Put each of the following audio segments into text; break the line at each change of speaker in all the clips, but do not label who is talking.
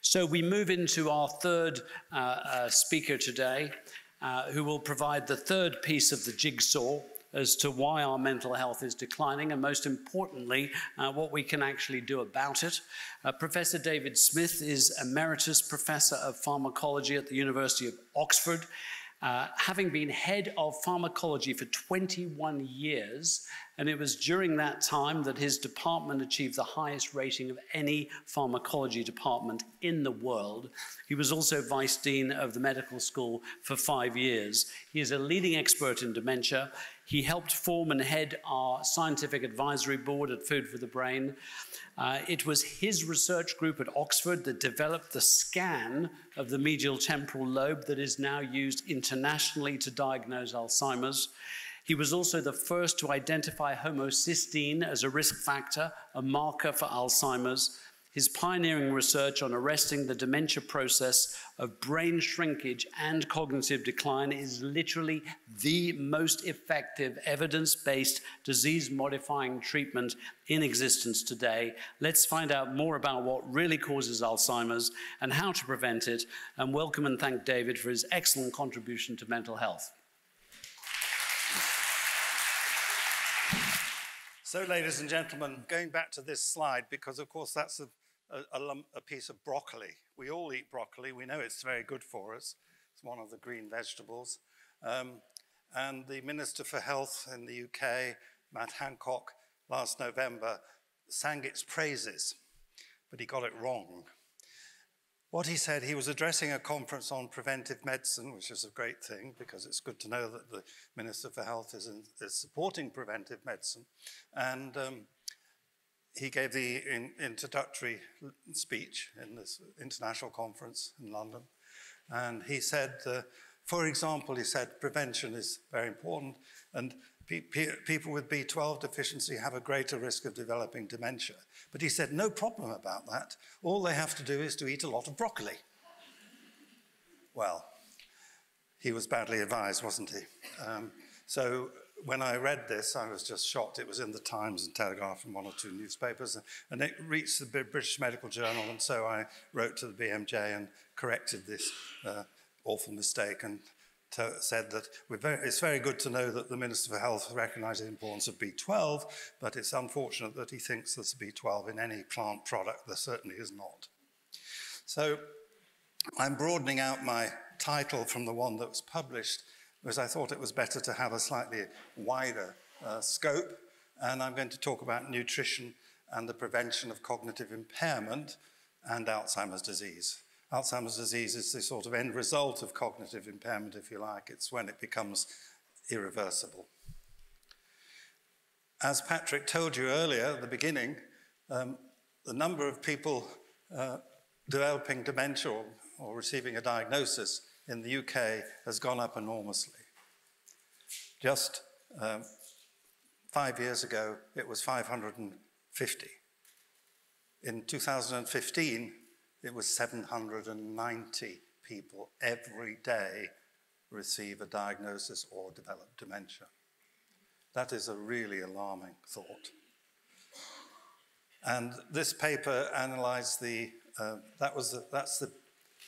So we move into our third speaker today, who will provide the third piece of the jigsaw as to why our mental health is declining, and most importantly, what we can actually do about it. Professor David Smith is Emeritus Professor of Pharmacology at the University of Oxford. Having been head of pharmacology for 21 years, and it was during that time that his department achieved the highest rating of any pharmacology department in the world. He was also Vice Dean of the Medical School for 5 years. He is a leading expert in dementia. He helped form and head our scientific advisory board at Food for the Brain. It was his research group at Oxford that developed the scan of the medial temporal lobe that is now used internationally to diagnose Alzheimer's. He was also the first to identify homocysteine as a risk factor, a marker for Alzheimer's. His pioneering research on arresting the dementia process of brain shrinkage and cognitive decline is literally the most effective evidence-based disease-modifying treatment in existence today. Let's find out more about what really causes Alzheimer's and how to prevent it, and welcome and thank David for his excellent contribution to mental health.
So, ladies and gentlemen, going back to this slide, because of course that's a piece of broccoli. We all eat broccoli. We know it's very good for us. It's one of the green vegetables. And the Minister for Health in the UK, Matt Hancock, last November sang its praises, but he got it wrong. What he said, he was addressing a conference on preventive medicine, which is a great thing because it's good to know that the Minister for Health is supporting preventive medicine. And he gave the introductory speech in this international conference in London. And he said, for example, he said, prevention is very important, and people with B12 deficiency have a greater risk of developing dementia. But he said, no problem about that. All they have to do is to eat a lot of broccoli. Well, he was badly advised, wasn't he? So when I read this, I was just shocked. It was in the Times and Telegraph and one or two newspapers, and it reached the British Medical Journal, and so I wrote to the BMJ and corrected this awful mistake and said that it's very good to know that the Minister for Health recognises the importance of B12, but it's unfortunate that he thinks there's B12 in any plant product. There certainly is not. So I'm broadening out my title from the one that was published because I thought it was better to have a slightly wider scope, and I'm going to talk about nutrition and the prevention of cognitive impairment and Alzheimer's disease. Alzheimer's disease is the sort of end result of cognitive impairment, if you like. It's when it becomes irreversible. As Patrick told you earlier at the beginning, the number of people developing dementia or receiving a diagnosis in the UK has gone up enormously. Just 5 years ago, it was 550. In 2015, it was 790 people every day receive a diagnosis or develop dementia. That is a really alarming thought. And this paper analysed that's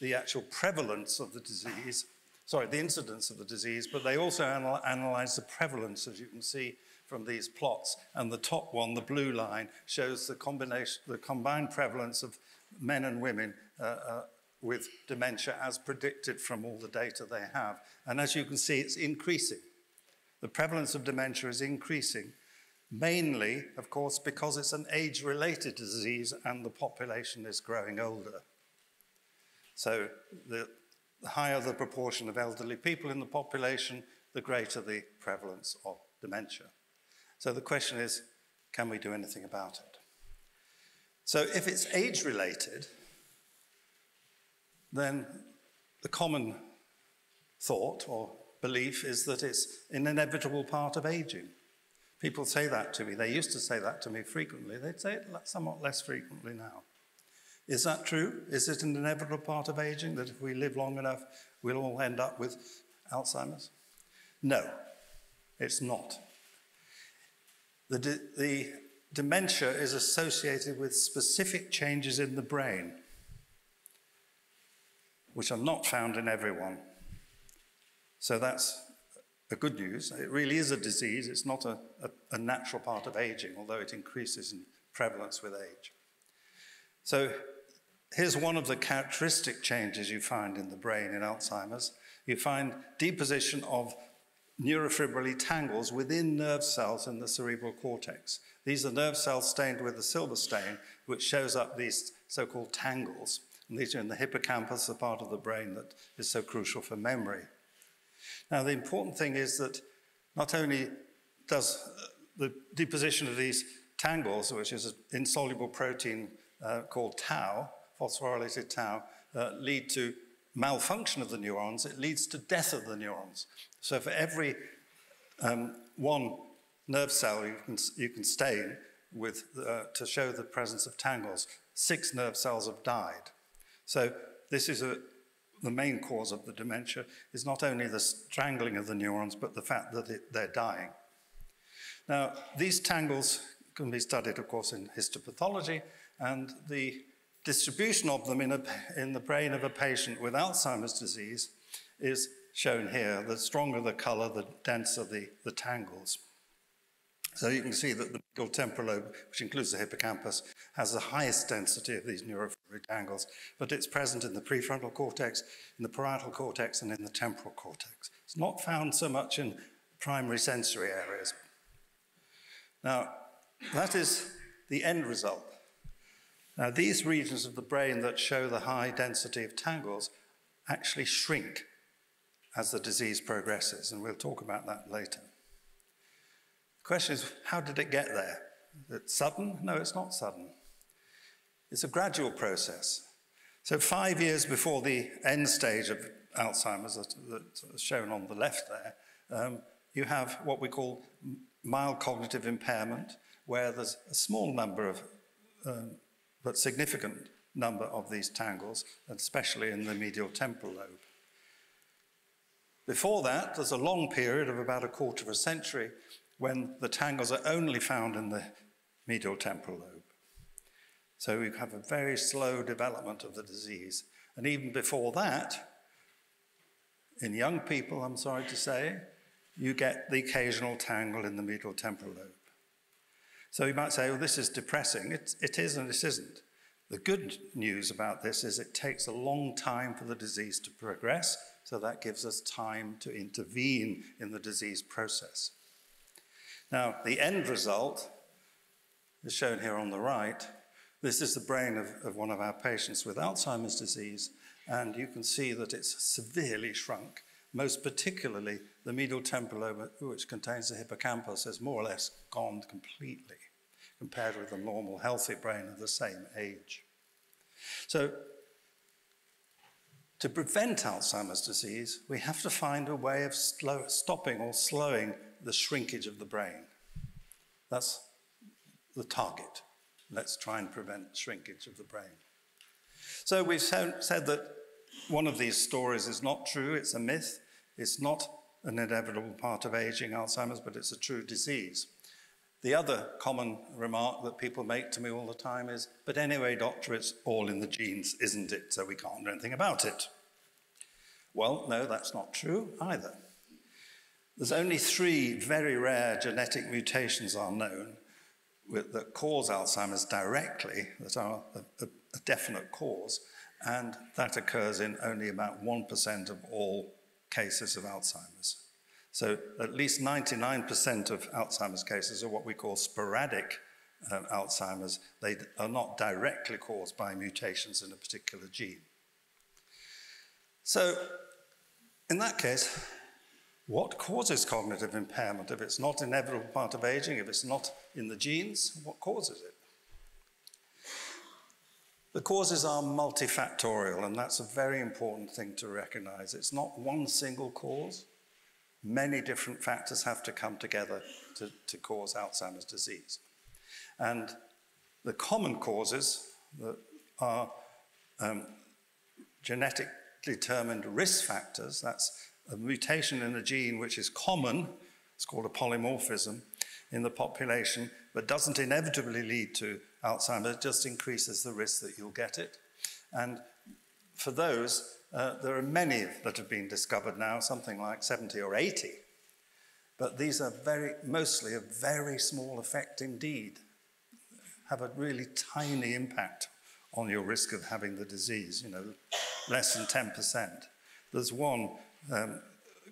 the actual prevalence of the disease, sorry, the incidence of the disease, but they also analysed the prevalence, as you can see from these plots. And the top one, the blue line, shows the combined prevalence of men and women with dementia as predicted from all the data they have. And as you can see, it's increasing. The prevalence of dementia is increasing, mainly, of course, because it's an age-related disease and the population is growing older. So the higher the proportion of elderly people in the population, the greater the prevalence of dementia. So the question is, can we do anything about it? So if it's age-related, then the common thought or belief is that it's an inevitable part of aging. People say that to me. They used to say that to me frequently. They'd say it somewhat less frequently now. Is that true? Is it an inevitable part of aging that if we live long enough, we'll all end up with Alzheimer's? No, it's not. The dementia is associated with specific changes in the brain. which are not found in everyone. So that's a good news. It really is a disease. It's not a natural part of aging, although it increases in prevalence with age. So here's one of the characteristic changes you find in the brain in Alzheimer's. You find deposition of neurofibrillary tangles within nerve cells in the cerebral cortex. These are nerve cells stained with a silver stain, which shows up these so-called tangles. And these are in the hippocampus, the part of the brain that is so crucial for memory. Now, the important thing is that not only does the deposition of these tangles, which is an insoluble protein called tau, phosphorylated tau, lead to malfunction of the neurons, it leads to death of the neurons. So for every one nerve cell you can stain with to show the presence of tangles, 6 nerve cells have died. So this is the main cause of the dementia is not only the strangling of the neurons, but the fact that they're dying. Now, these tangles can be studied, of course, in histopathology, and the distribution of them in the brain of a patient with Alzheimer's disease is shown here. The stronger the color, the denser the tangles. So you can see that the medial temporal lobe, which includes the hippocampus, has the highest density of these neurofibrillary tangles, but it's present in the prefrontal cortex, in the parietal cortex, and in the temporal cortex. It's not found so much in primary sensory areas. Now, that is the end result. Now, these regions of the brain that show the high density of tangles actually shrink as the disease progresses, and we'll talk about that later. The question is, how did it get there? Is it sudden? No, it's not sudden. It's a gradual process. So 5 years before the end stage of Alzheimer's, that's shown on the left there, you have what we call mild cognitive impairment, where there's a small number of, but significant number of these tangles, especially in the medial temporal lobe. Before that, there's a long period of about a quarter of a century when the tangles are only found in the medial temporal lobe. So we have a very slow development of the disease. And even before that, in young people, I'm sorry to say, you get the occasional tangle in the medial temporal lobe. So you might say, well, this is depressing. It is and it isn't. The good news about this is it takes a long time for the disease to progress, so that gives us time to intervene in the disease process. Now, the end result is shown here on the right. This is the brain of one of our patients with Alzheimer's disease, and you can see that it's severely shrunk. Most particularly, the medial temporal lobe, which contains the hippocampus, has more or less gone completely, compared with a normal, healthy brain of the same age. So, to prevent Alzheimer's disease, we have to find a way of stopping or slowing the shrinkage of the brain. That's the target. Let's try and prevent shrinkage of the brain. So we've said that one of these stories is not true, it's a myth. It's not an inevitable part of aging, Alzheimer's, but it's a true disease. The other common remark that people make to me all the time is, but anyway, doctor, it's all in the genes, isn't it? So we can't do anything about it. Well, no, that's not true either. There's only 3 very rare genetic mutations are known that cause Alzheimer's directly, that are a definite cause, and that occurs in only about 1% of all cases of Alzheimer's. So at least 99% of Alzheimer's cases are what we call sporadic Alzheimer's. They are not directly caused by mutations in a particular gene. So in that case, what causes cognitive impairment? If it's not an inevitable part of aging, if it's not in the genes, what causes it? The causes are multifactorial, and that's a very important thing to recognize. It's not one single cause. Many different factors have to come together to cause Alzheimer's disease. And the common causes that are genetically determined risk factors, that's a mutation in a gene which is common, it's called a polymorphism, in the population, but doesn't inevitably lead to Alzheimer's, it just increases the risk that you'll get it. And for those, there are many that have been discovered now, something like 70 or 80. But these are mostly a very small effect indeed, have a really tiny impact on your risk of having the disease, less than 10%. There's one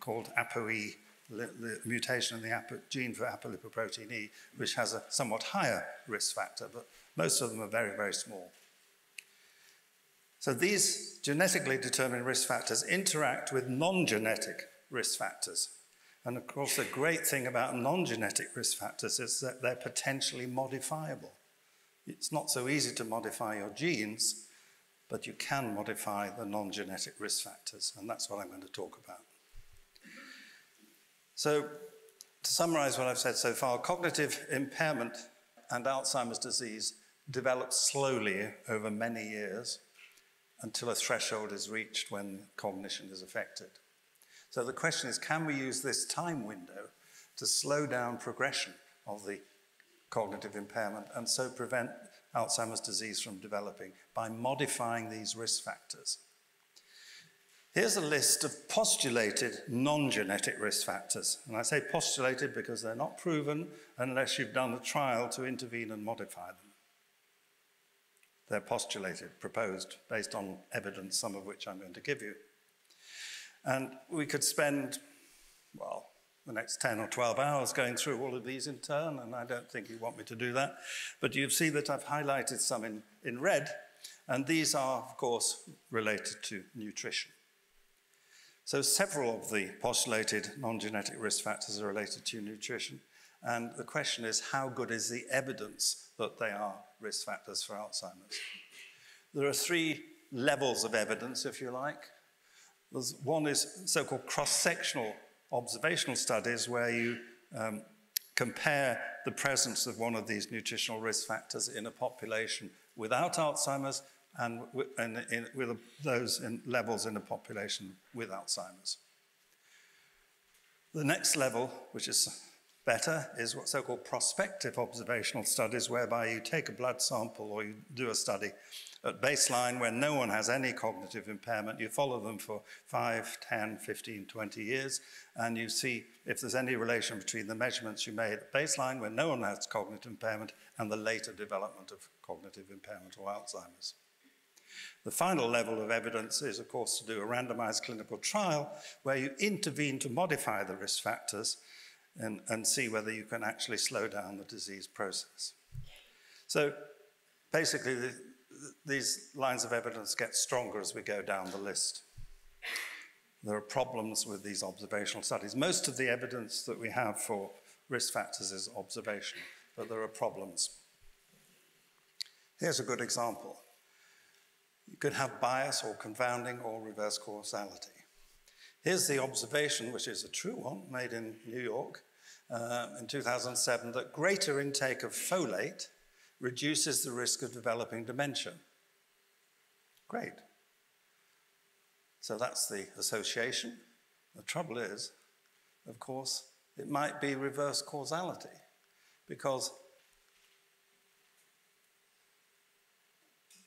called ApoE, the mutation in the gene for apolipoprotein E, which has a somewhat higher risk factor, but most of them are very, very small. So these genetically determined risk factors interact with non-genetic risk factors. And of course, the great thing about non-genetic risk factors is that they're potentially modifiable. It's not so easy to modify your genes, but you can modify the non-genetic risk factors, and that's what I'm going to talk about. So, to summarize what I've said so far, cognitive impairment and Alzheimer's disease develop slowly over many years until a threshold is reached when cognition is affected. So the question is, can we use this time window to slow down progression of the cognitive impairment and so prevent Alzheimer's disease from developing by modifying these risk factors? Here's a list of postulated non-genetic risk factors. And I say postulated because they're not proven unless you've done a trial to intervene and modify them. They're postulated, proposed, based on evidence, some of which I'm going to give you. And we could spend, well, the next 10 or 12 hours going through all of these in turn, and I don't think you want me to do that. But you see that I've highlighted some in red, and these are, of course, related to nutrition. So several of the postulated non-genetic risk factors are related to nutrition, and the question is, how good is the evidence that they are risk factors for Alzheimer's? There are three levels of evidence, if you like. One is so-called cross-sectional observational studies where you compare the presence of one of these nutritional risk factors in a population without Alzheimer's and with those levels in a population with Alzheimer's. The next level, which is better, is what so-called prospective observational studies, whereby you take a blood sample or you do a study at baseline when no one has any cognitive impairment. You follow them for 5, 10, 15, 20 years, and you see if there's any relation between the measurements you made at baseline when no one has cognitive impairment and the later development of cognitive impairment or Alzheimer's. The final level of evidence is, of course, to do a randomized clinical trial where you intervene to modify the risk factors and see whether you can actually slow down the disease process. So basically, these lines of evidence get stronger as we go down the list. There are problems with these observational studies. Most of the evidence that we have for risk factors is observational, but there are problems. Here's a good example. You could have bias or confounding or reverse causality. Here's the observation, which is a true one, made in New York in 2007, that greater intake of folate reduces the risk of developing dementia. Great. So that's the association. The trouble is, of course, it might be reverse causality, because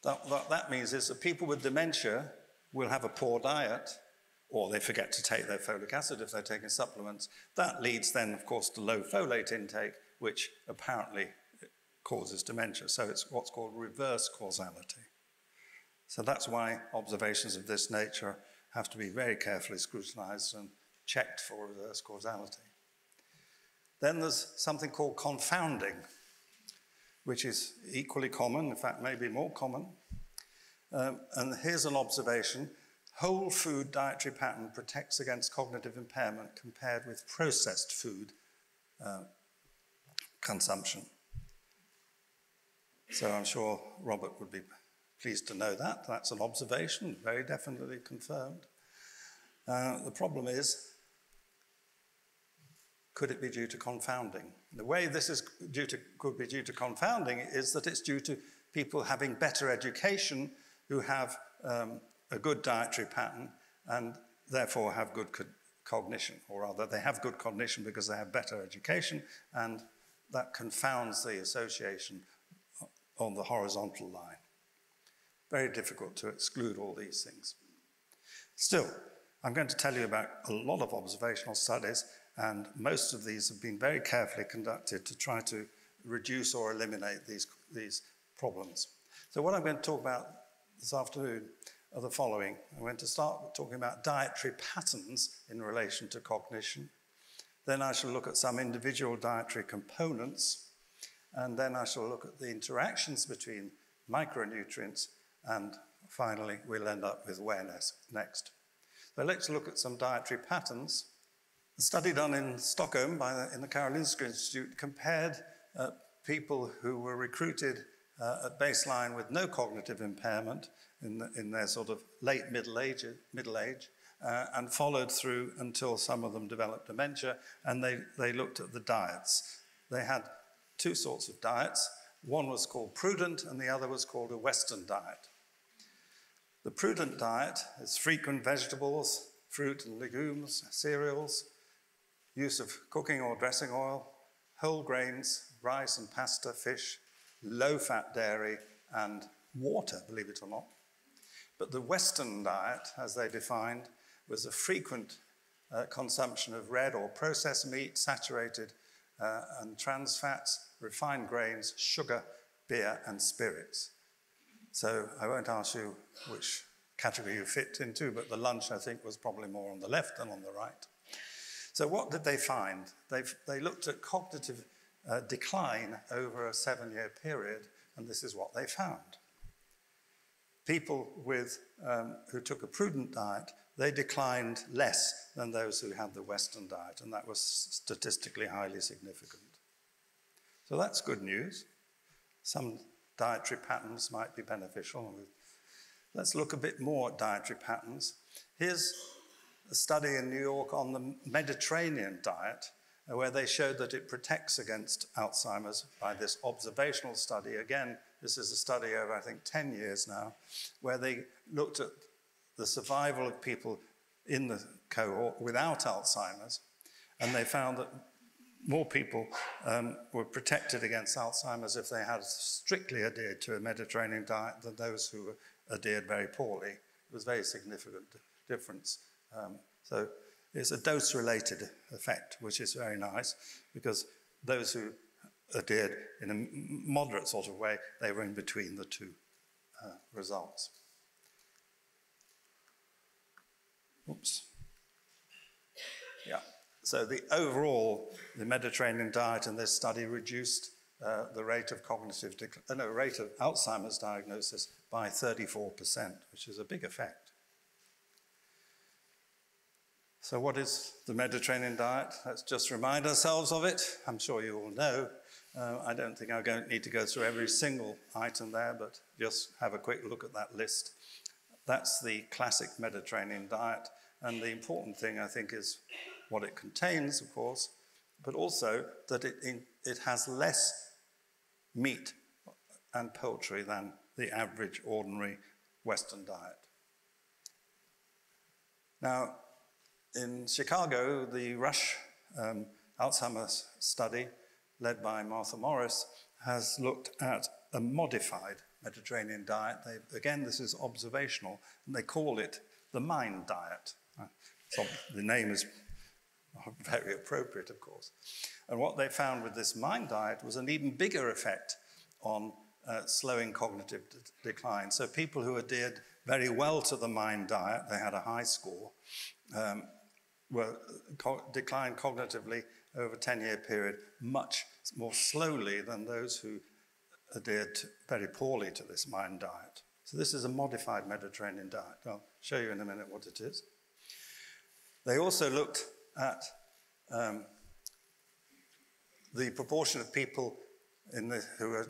what that means is that people with dementia will have a poor diet, or they forget to take their folic acid if they're taking supplements. That leads then, of course, to low folate intake, which apparently causes dementia. So it's what's called reverse causality. So that's why observations of this nature have to be very carefully scrutinized and checked for reverse causality. Then there's something called confounding, which is equally common, in fact, maybe more common. And here's an observation. Whole food dietary pattern protects against cognitive impairment compared with processed food consumption. So I'm sure Robert would be pleased to know that. That's an observation, very definitely confirmed. The problem is, could it be due to confounding? The way this is could be due to confounding is that it's due to people having better education who have a good dietary pattern and therefore have good cognition, or rather they have good cognition because they have better education, and that confounds the association on the horizontal line. very difficult to exclude all these things. Still, I'm going to tell you about a lot of observational studies, and most of these have been very carefully conducted to try to reduce or eliminate these problems. So what I'm going to talk about this afternoon are the following. I'm going to start talking about dietary patterns in relation to cognition. Then I shall look at some individual dietary components, and then I shall look at the interactions between micronutrients, and finally we'll end up with awareness next. So let's look at some dietary patterns. A study done in Stockholm in the Karolinska Institute compared people who were recruited at baseline with no cognitive impairment in their sort of late middle age, and followed through until some of them developed dementia, and they looked at the diets. They had two sorts of diets. One was called prudent, and the other was called a Western diet. The prudent diet is frequent vegetables, fruit and legumes, cereals, use of cooking or dressing oil, whole grains, rice and pasta, fish, low-fat dairy, and water, believe it or not. But the Western diet, as they defined, was a frequent consumption of red or processed meat, saturated and trans fats, refined grains, sugar, beer, and spirits. So I won't ask you which category you fit into, but the lunch, I think, was probably more on the left than on the right. So what did they find? They looked at cognitive decline over a 7-year period, and this is what they found. People who took a prudent diet, they declined less than those who had the Western diet, and that was statistically highly significant. So that's good news. Some dietary patterns might be beneficial. Let's look a bit more at dietary patterns. Here's a study in New York on the Mediterranean diet, where they showed that it protects against Alzheimer's by this observational study. Again, this is a study over, I think, 10 years now, where they looked at the survival of people in the cohort without Alzheimer's, and they found that more people were protected against Alzheimer's if they had strictly adhered to a Mediterranean diet than those who adhered very poorly. It was a very significant difference. So it's a dose-related effect, which is very nice, because those who adhered in a moderate sort of way, they were in between the two results. Oops. Yeah. So the Mediterranean diet in this study reduced the rate of rate of Alzheimer's diagnosis by 34%, which is a big effect. So what is the Mediterranean diet? Let's just remind ourselves of it. I'm sure you all know. I don't think I need to go through every single item there, but just have a quick look at that list. That's the classic Mediterranean diet, and the important thing, I think, is what it contains, of course, but also that it has less meat and poultry than the average ordinary Western diet. Now, in Chicago, the Rush Alzheimer's study, led by Martha Morris, has looked at a modified Mediterranean diet. Again, this is observational, and they call it the mind diet. So the name is very appropriate, of course. And what they found with this mind diet was an even bigger effect on slowing cognitive decline. So people who adhered very well to the mind diet, they had a high score, declined cognitively over a 10-year period much more slowly than those who adhered very poorly to this mind diet. So this is a modified Mediterranean diet. I'll show you in a minute what it is. They also looked at the proportion of people who are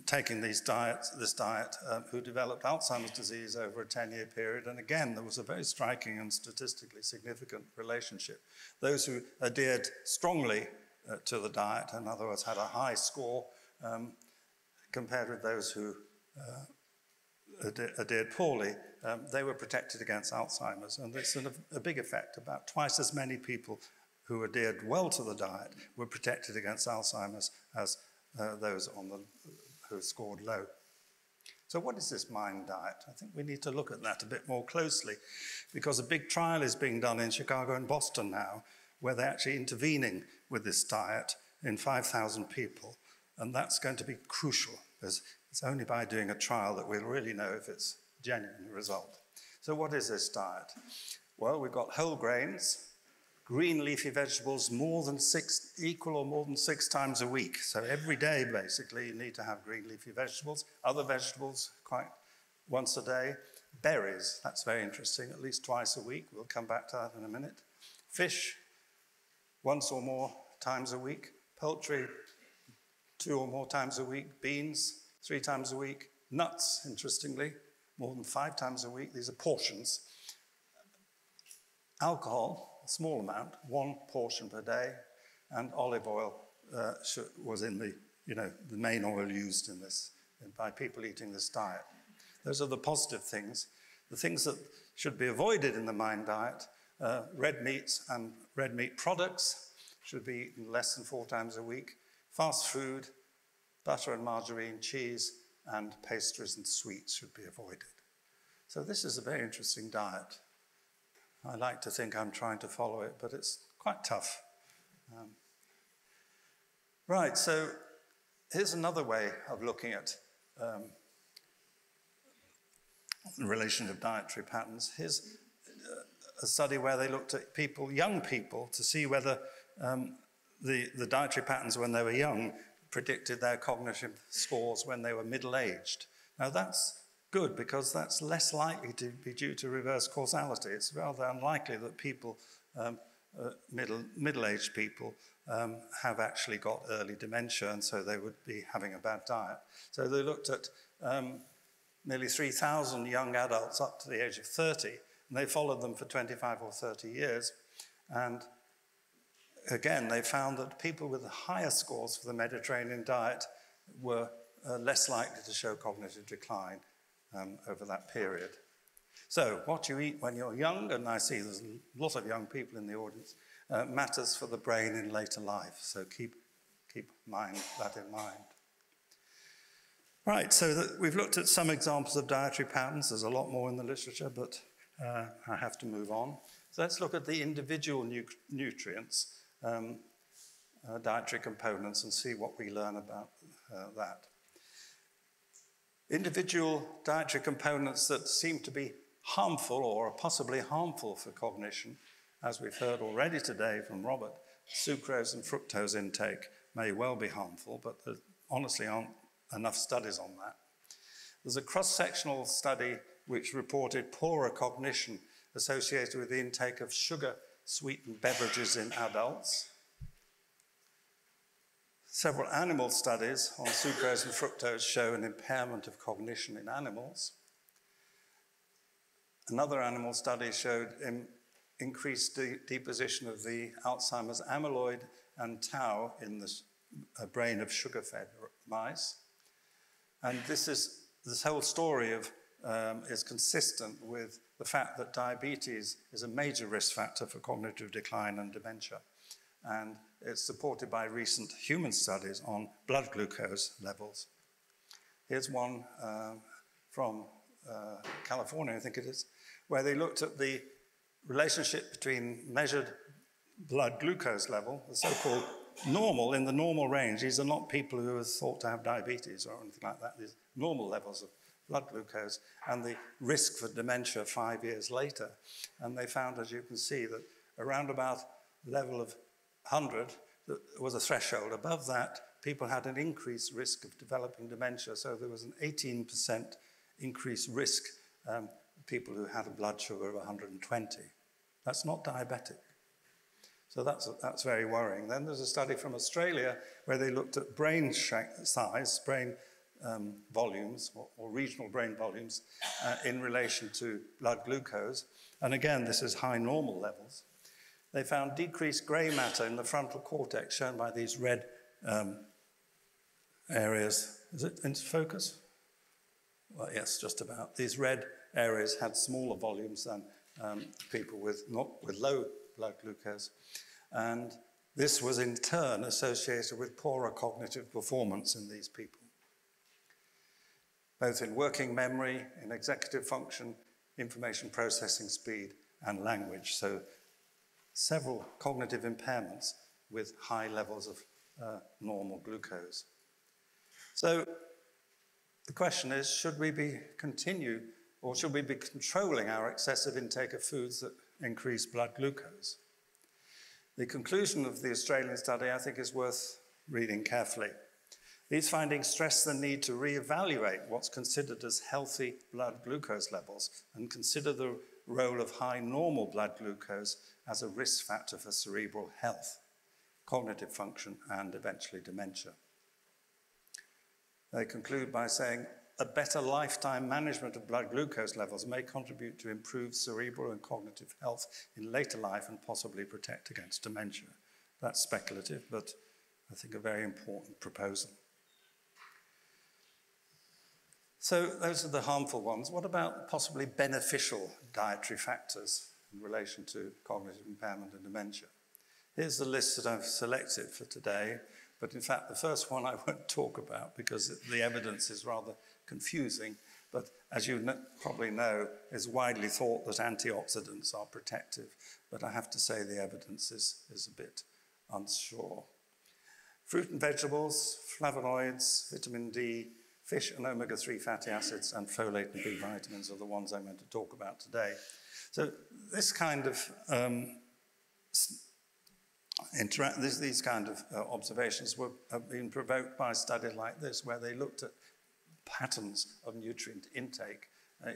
taking this diet, who developed Alzheimer's disease over a 10-year period. And again, there was a very striking and statistically significant relationship. Those who adhered strongly to the diet, in other words, had a high score, compared with those who adhered poorly, they were protected against Alzheimer's. And it's a big effect. About twice as many people who adhered well to the diet were protected against Alzheimer's as those who scored low. So what is this MIND diet? I think we need to look at that a bit more closely, because a big trial is being done in Chicago and Boston now, where they're actually intervening with this diet in 5,000 people. And that's going to be crucial, because it's only by doing a trial that we'll really know if it's a genuine result. So what is this diet? Well, we've got whole grains, green leafy vegetables equal or more than 6 times a week. So every day, basically, you need to have green leafy vegetables. Other vegetables, quite once a day. Berries, that's very interesting, at least twice a week. We'll come back to that in a minute. Fish, once or more times a week. Poultry, 2 or more times a week. Beans, 3 times a week. Nuts, interestingly, more than 5 times a week. These are portions. Alcohol, a small amount, 1 portion per day, and olive oil was in the main oil used in this by people eating this diet. Those are the positive things. The things that should be avoided in the MIND diet, red meats and red meat products should be eaten less than 4 times a week. Fast food, butter and margarine, cheese, and pastries and sweets should be avoided. So this is a very interesting diet. I like to think I'm trying to follow it, but it's quite tough. Right, so here's another way of looking at in relation to dietary patterns. Here's a study where they looked at young people, to see whether the dietary patterns when they were young predicted their cognitive scores when they were middle-aged. Now that's good, because that's less likely to be due to reverse causality. It's rather unlikely that people, middle-aged people, have actually got early dementia, and so they would be having a bad diet. So they looked at nearly 3,000 young adults up to the age of 30, and they followed them for 25 or 30 years. And again, they found that people with higher scores for the Mediterranean diet were less likely to show cognitive decline over that period. So what you eat when you're young, and I see there's a lot of young people in the audience, matters for the brain in later life. So keep that in mind. Right, so we've looked at some examples of dietary patterns. There's a lot more in the literature, but I have to move on. So let's look at the individual nutrients, dietary components, and see what we learn about that. Individual dietary components that seem to be harmful or are possibly harmful for cognition, as we've heard already today from Robert, sucrose and fructose intake may well be harmful, but there honestly aren't enough studies on that. There's a cross-sectional study which reported poorer cognition associated with the intake of sugar-sweetened beverages in adults. Several animal studies on sucrose and fructose show an impairment of cognition in animals. Another animal study showed increased deposition of the Alzheimer's amyloid and tau in the brain of sugar-fed mice. And this whole story is consistent with the fact that diabetes is a major risk factor for cognitive decline and dementia. And it's supported by recent human studies on blood glucose levels. Here's one from California, I think it is, where they looked at the relationship between measured blood glucose level, the so-called normal, in the normal range. These are not people who are thought to have diabetes or anything like that. These normal levels of blood glucose, and the risk for dementia 5 years later. And they found, as you can see, that around about level of 100 was a threshold. Above that, people had an increased risk of developing dementia. So there was an 18% increased risk, people who had a blood sugar of 120. That's not diabetic. So that's very worrying. Then there's a study from Australia where they looked at brain size, brain volumes, or regional brain volumes, in relation to blood glucose. And again, this is high normal levels. They found decreased grey matter in the frontal cortex, shown by these red areas. Is it into focus? Well, yes, just about. These red areas had smaller volumes than people with low blood glucose. And this was in turn associated with poorer cognitive performance in these people. both in working memory, in executive function, information processing speed, and language. So several cognitive impairments with high levels of normal glucose. So the question is, should we be controlling our excessive intake of foods that increase blood glucose? The conclusion of the Australian study, I think, is worth reading carefully. These findings stress the need to reevaluate what's considered as healthy blood glucose levels and consider the role of high normal blood glucose as a risk factor for cerebral health, cognitive function, and eventually dementia. They conclude by saying, a better lifetime management of blood glucose levels may contribute to improved cerebral and cognitive health in later life and possibly protect against dementia. That's speculative, but I think a very important proposal. So those are the harmful ones. What about possibly beneficial dietary factors in relation to cognitive impairment and dementia? Here's the list that I've selected for today, but in fact the first one I won't talk about because the evidence is rather confusing, but as you probably know, it's widely thought that antioxidants are protective, but I have to say the evidence is a bit unsure. Fruit and vegetables, flavonoids, vitamin D, fish and omega-3 fatty acids, and folate and B vitamins are the ones I'm going to talk about today. So this kind of these kind of observations have been provoked by studies like this, where they looked at patterns of nutrient intake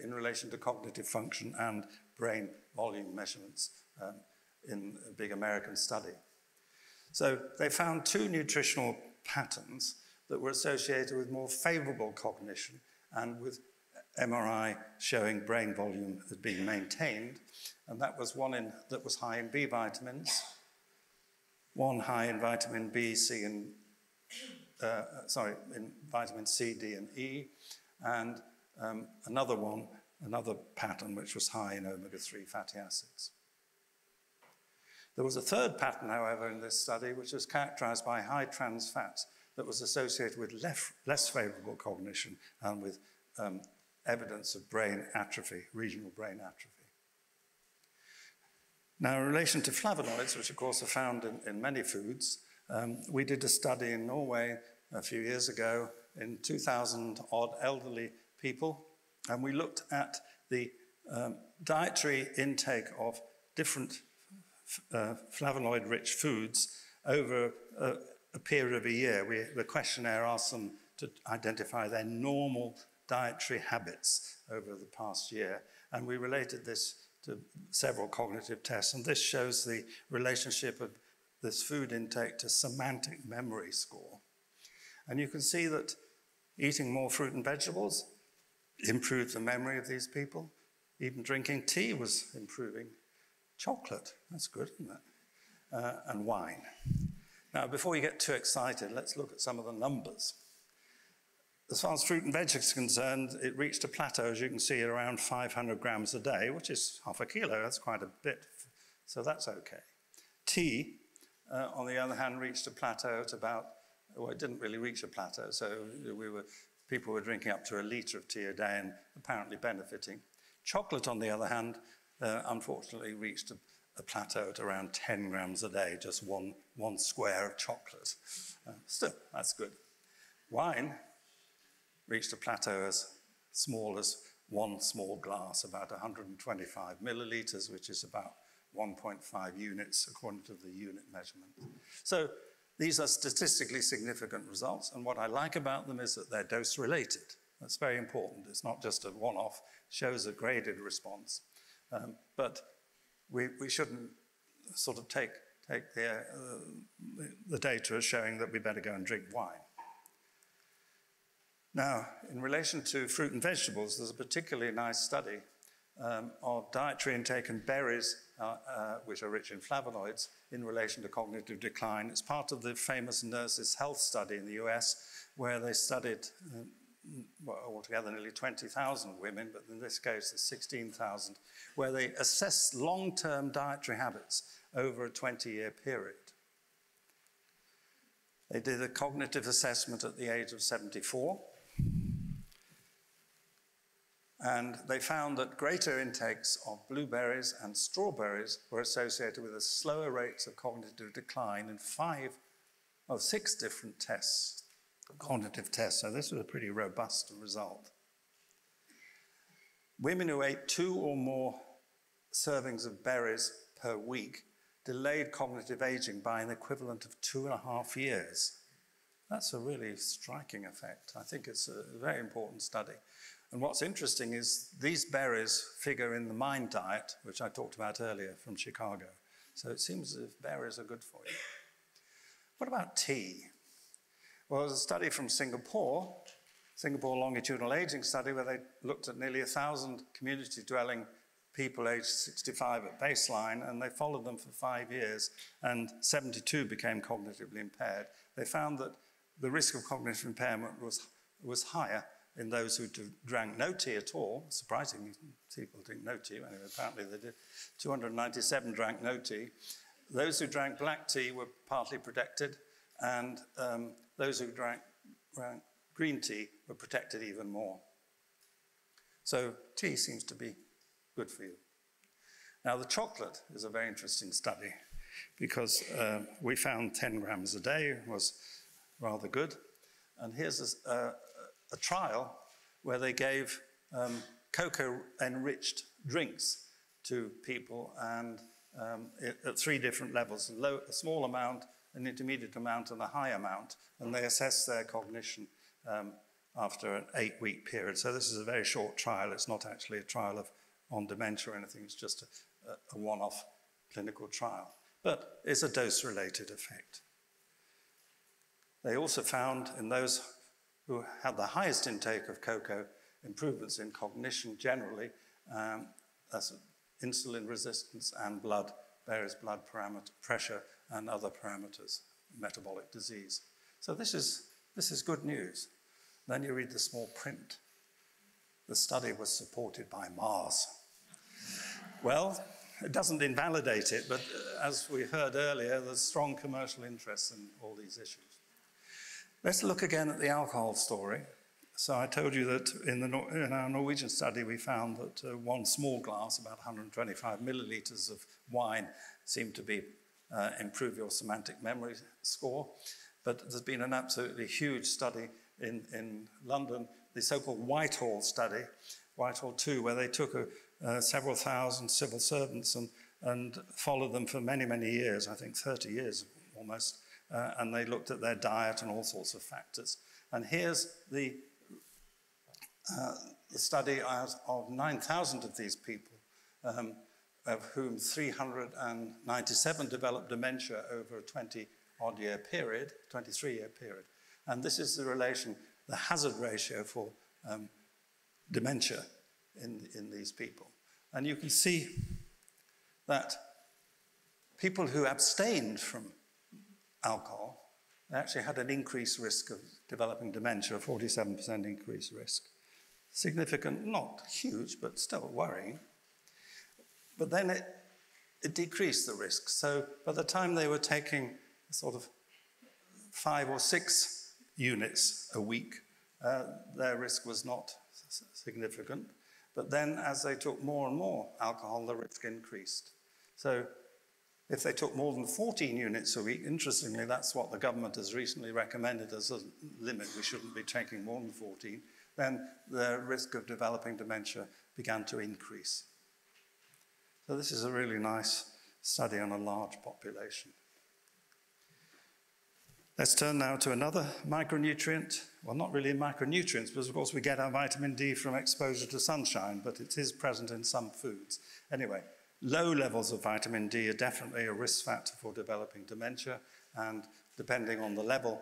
in relation to cognitive function and brain volume measurements in a big American study. So they found two nutritional patterns that were associated with more favorable cognition and with MRI showing brain volume as being maintained. And that was one that was high in B vitamins, one high in vitamin B, C, and in vitamin C, D, and E, and another pattern which was high in omega-3 fatty acids. There was a third pattern, however, in this study, which was characterized by high trans fats that was associated with less favorable cognition and with evidence of brain atrophy, regional brain atrophy. Now, in relation to flavonoids, which of course are found in many foods, we did a study in Norway a few years ago in 2,000 odd elderly people, and we looked at the dietary intake of different flavonoid-rich foods over a period of a year. The questionnaire asked them to identify their normal dietary habits over the past year, and we related this to several cognitive tests, and this shows the relationship of this food intake to semantic memory score. And you can see that eating more fruit and vegetables improved the memory of these people. Even drinking tea was improving. Chocolate, that's good, isn't it? And wine. Now, before we get too excited, let's look at some of the numbers. As far as fruit and veg is concerned, it reached a plateau, as you can see, at around 500 grams a day, which is half a kilo. That's quite a bit, so that's okay. Tea, on the other hand, reached a plateau at about, well, it didn't really reach a plateau, so people were drinking up to a litre of tea a day and apparently benefiting. Chocolate, on the other hand, unfortunately reached a plateau at around 10 grams a day, just one square of chocolate. Still, that's good. Wine reached a plateau as small as one small glass, about 125 milliliters, which is about 1.5 units according to the unit measurement. So these are statistically significant results, and what I like about them is that they're dose-related. That's very important. It's not just a one-off, shows a graded response. But we shouldn't sort of take the data as showing that we better go and drink wine. Now, in relation to fruit and vegetables, there's a particularly nice study of dietary intake in berries, which are rich in flavonoids, in relation to cognitive decline. It's part of the famous Nurses' Health Study in the US, where they studied well, altogether nearly 20,000 women, but in this case it's 16,000, where they assessed long-term dietary habits over a 20-year period. They did a cognitive assessment at the age of 74. And they found that greater intakes of blueberries and strawberries were associated with a slower rates of cognitive decline in 5 of 6 different tests, cognitive tests. So this was a pretty robust result. Women who ate 2 or more servings of berries per week delayed cognitive aging by an equivalent of 2.5 years. That's a really striking effect. I think it's a very important study. And what's interesting is these berries figure in the MIND diet, which I talked about earlier from Chicago. So it seems as if berries are good for you. What about tea? Well, there's a study from Singapore longitudinal aging study, where they looked at nearly 1,000 community-dwelling people aged 65 at baseline, and they followed them for 5 years, and 72 became cognitively impaired. They found that the risk of cognitive impairment was higher in those who drank no tea at all. Surprisingly, people drink no tea. Anyway, apparently they did. 297 drank no tea. Those who drank black tea were partly protected, and those who drank green tea were protected even more. So tea seems to be good for you. Now, the chocolate is a very interesting study, because we found 10 grams a day was rather good. And here's a trial where they gave cocoa-enriched drinks to people, and at 3 different levels, a small amount, an intermediate amount, and a high amount, and they assessed their cognition after an 8-week period. So this is a very short trial. It's not actually a trial on dementia or anything. It's just a one-off clinical trial. But it's a dose-related effect. They also found in those who had the highest intake of cocoa improvements in cognition generally, as insulin resistance and various blood pressure and other parameters, metabolic disease. So this is good news. Then you read the small print. The study was supported by Mars. Well, it doesn't invalidate it, but as we heard earlier, there's strong commercial interest in all these issues. Let's look again at the alcohol story. So I told you that in our Norwegian study, we found that 1 small glass, about 125 milliliters of wine, seemed to improve your semantic memory score. But there's been an absolutely huge study in London, the so-called Whitehall study, Whitehall 2, where they took several thousand civil servants and followed them for many, many years, I think 30 years almost, and they looked at their diet and all sorts of factors. And here's the study of 9,000 of these people, of whom 397 developed dementia over a 20-odd-year period, 23-year period. And this is the hazard ratio for dementia in these people. And you can see that people who abstained from alcohol actually had an increased risk of developing dementia, a 47% increased risk. Significant, not huge, but still worrying. But then it decreased the risk. So by the time they were taking sort of 5 or 6 units a week, their risk was not significant. But then as they took more and more alcohol, the risk increased. So if they took more than 14 units a week, interestingly, that's what the government has recently recommended as a limit. We shouldn't be taking more than 14. Then the risk of developing dementia began to increase. So this is a really nice study on a large population. Let's turn now to another micronutrient. Well, not really micronutrients, because of course we get our vitamin D from exposure to sunshine, but it is present in some foods. Anyway, low levels of vitamin D are definitely a risk factor for developing dementia, and depending on the level,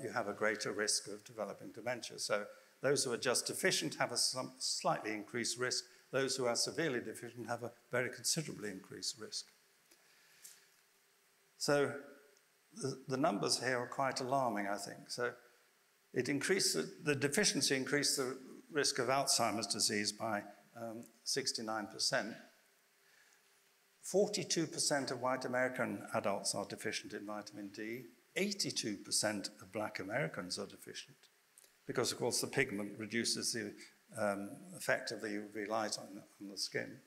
you have a greater risk of developing dementia. So those who are just deficient have a slightly increased risk. Those who are severely deficient have a very considerably increased risk. So the numbers here are quite alarming, I think. So the deficiency increased the risk of Alzheimer's disease by 69%. 42% of white American adults are deficient in vitamin D. 82% of black Americans are deficient, because of course the pigment reduces the effect of the UV light on the skin.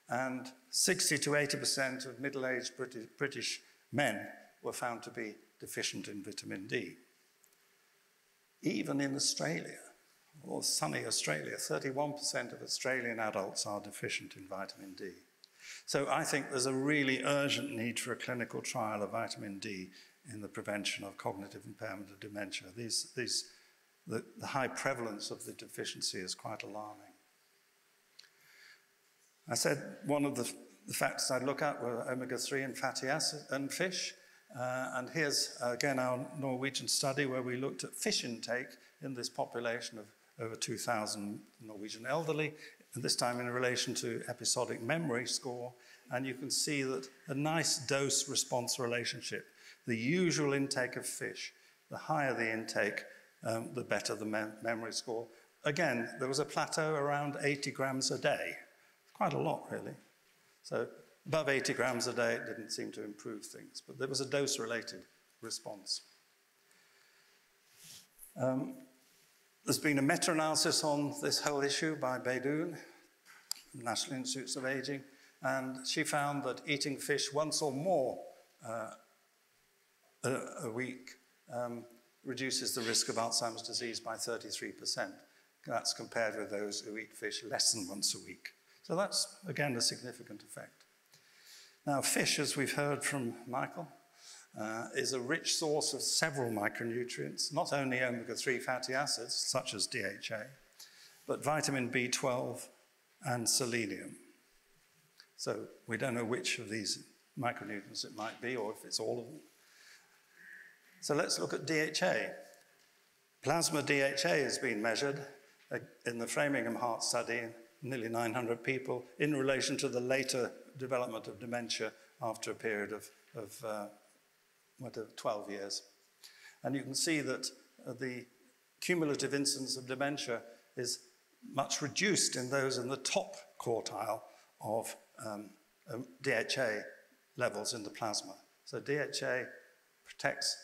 And 60 to 80% of middle-aged British men were found to be deficient in vitamin D. Even in Australia, or sunny Australia, 31% of Australian adults are deficient in vitamin D. So I think there's a really urgent need for a clinical trial of vitamin D in the prevention of cognitive impairment of dementia. The high prevalence of the deficiency is quite alarming. I said one of the factors I'd look at were omega-3 and fatty acid and fish. And here's, again, our Norwegian study where we looked at fish intake in this population of over 2,000 Norwegian elderly, and this time in relation to episodic memory score. And you can see that a nice dose-response relationship. The usual intake of fish, the higher the intake, the better the memory score. Again, there was a plateau around 80 grams a day. Quite a lot, really. So above 80 grams a day, it didn't seem to improve things, but there was a dose-related response. There's been a meta-analysis on this whole issue by Beidoun, National Institutes of Aging, and she found that eating fish once or more a week reduces the risk of Alzheimer's disease by 33%. That's compared with those who eat fish less than once a week. So that's, again, a significant effect. Now, fish, as we've heard from Michael, is a rich source of several micronutrients, not only omega-3 fatty acids, such as DHA, but vitamin B12 and selenium. So we don't know which of these micronutrients it might be, or if it's all of them. So let's look at DHA. Plasma DHA has been measured in the Framingham Heart Study, nearly 900 people, in relation to the later development of dementia after a period of 12 years. And you can see that the cumulative incidence of dementia is much reduced in those in the top quartile of DHA levels in the plasma. So DHA protects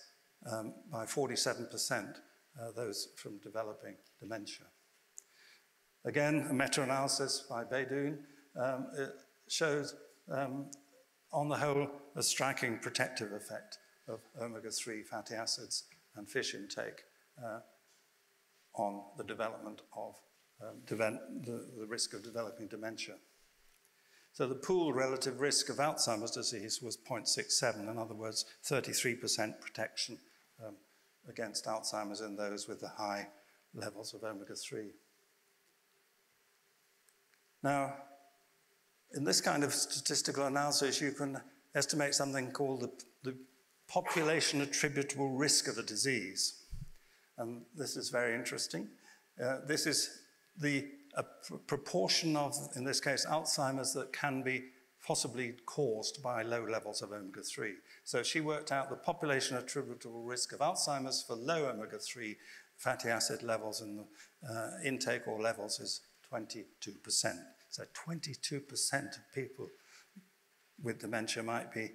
by 47% those from developing dementia. Again, a meta-analysis by Beidoun shows, on the whole, a striking protective effect of omega-3 fatty acids and fish intake on the development of the risk of developing dementia. So the pooled relative risk of Alzheimer's disease was 0.67, in other words, 33% protection against Alzheimer's in those with the high levels of omega-3. Now, in this kind of statistical analysis, you can estimate something called the population attributable risk of a disease. And this is very interesting. This is the proportion of, in this case, Alzheimer's that can be possibly caused by low levels of omega-3. So she worked out the population attributable risk of Alzheimer's for low omega-3 fatty acid levels in the intake or levels is 22%. So 22% of people with dementia might be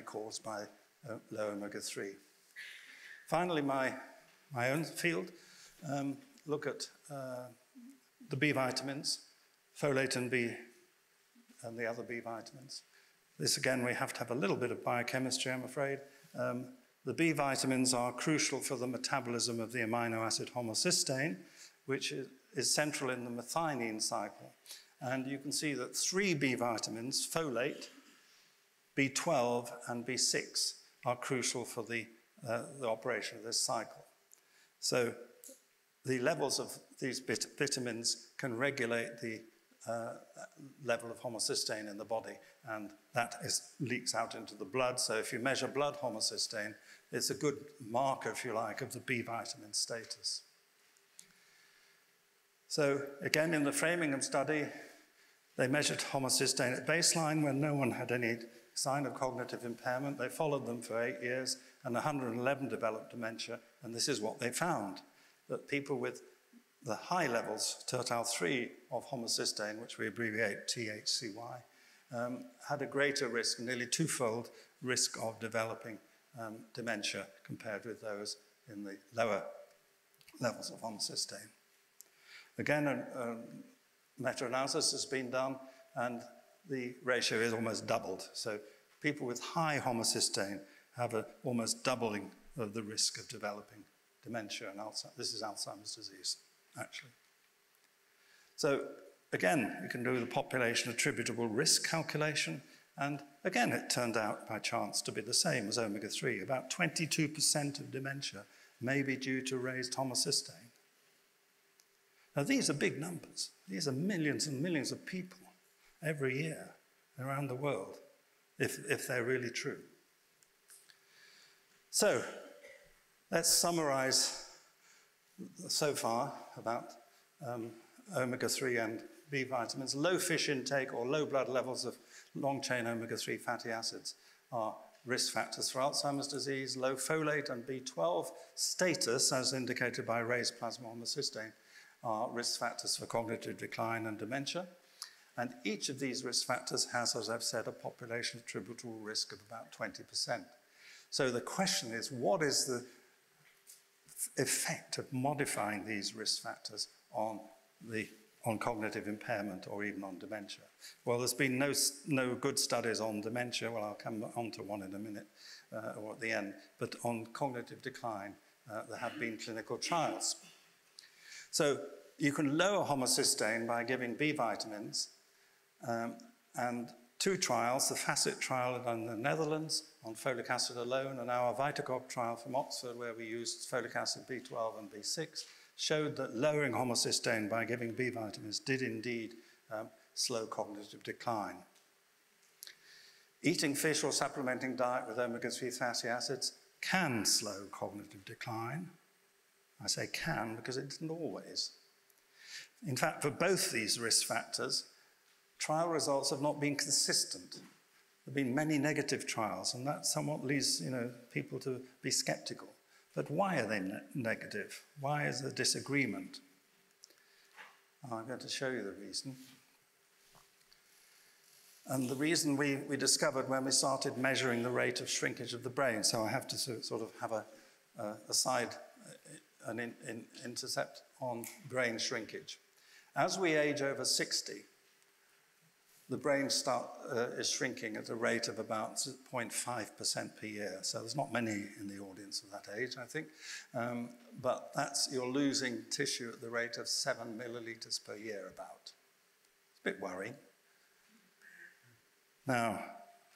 caused by low omega-3. Finally, my own field, look at the B vitamins, folate and B, and the other B vitamins. This, again, we have to have a little bit of biochemistry, I'm afraid. The B vitamins are crucial for the metabolism of the amino acid homocysteine, which is central in the methionine cycle. And you can see that 3 B vitamins, folate, B12, and B6, are crucial for the operation of this cycle. So the levels of these vitamins can regulate the level of homocysteine in the body, and that leaks out into the blood. So if you measure blood homocysteine, it's a good marker, if you like, of the B vitamin status. So again, in the Framingham study, they measured homocysteine at baseline when no one had any sign of cognitive impairment. They followed them for 8 years, and 111 developed dementia, and this is what they found, that people with the high levels, tertile 3 of homocysteine, which we abbreviate THCY, had a greater risk, nearly twofold risk of developing dementia compared with those in the lower levels of homocysteine. Again, a meta-analysis has been done, and the ratio is almost doubled. So people with high homocysteine have an almost doubling of the risk of developing dementia and Alzheimer's. This is Alzheimer's disease, actually. So again, we can do the population attributable risk calculation, and again, it turned out by chance to be the same as omega-3. About 22% of dementia may be due to raised homocysteine. Now, these are big numbers. These are millions and millions of people every year around the world, if they're really true. So, let's summarize so far about omega-3 and B vitamins. Low fish intake or low blood levels of long-chain omega-3 fatty acids are risk factors for Alzheimer's disease. Low folate and B12 status, as indicated by raised plasma homocysteine, are risk factors for cognitive decline and dementia. And each of these risk factors has, as I've said, a population attributable risk of about 20%. So the question is, what is the effect of modifying these risk factors on cognitive impairment or even on dementia? Well, there's been no good studies on dementia. Well, I'll come on to one in a minute or at the end. But on cognitive decline, there have been clinical trials. So you can lower homocysteine by giving B vitamins, and two trials, the FACET trial in the Netherlands on folic acid alone, and our Vitacog trial from Oxford, where we used folic acid B12 and B6, showed that lowering homocysteine by giving B vitamins did indeed slow cognitive decline. Eating fish or supplementing diet with omega-3 fatty acids can slow cognitive decline. I say can because it doesn't always. In fact, for both these risk factors, trial results have not been consistent. There have been many negative trials, and that somewhat leads people to be skeptical. But why are they negative? Why is there disagreement? I'm going to show you the reason. And the reason we discovered when we started measuring the rate of shrinkage of the brain. So I have to sort of have an intercept on brain shrinkage. As we age over 60, the brain is shrinking at a rate of about 0.5% per year. So there's not many in the audience of that age, I think. But you're losing tissue at the rate of 7 milliliters per year about. It's a bit worrying. Now,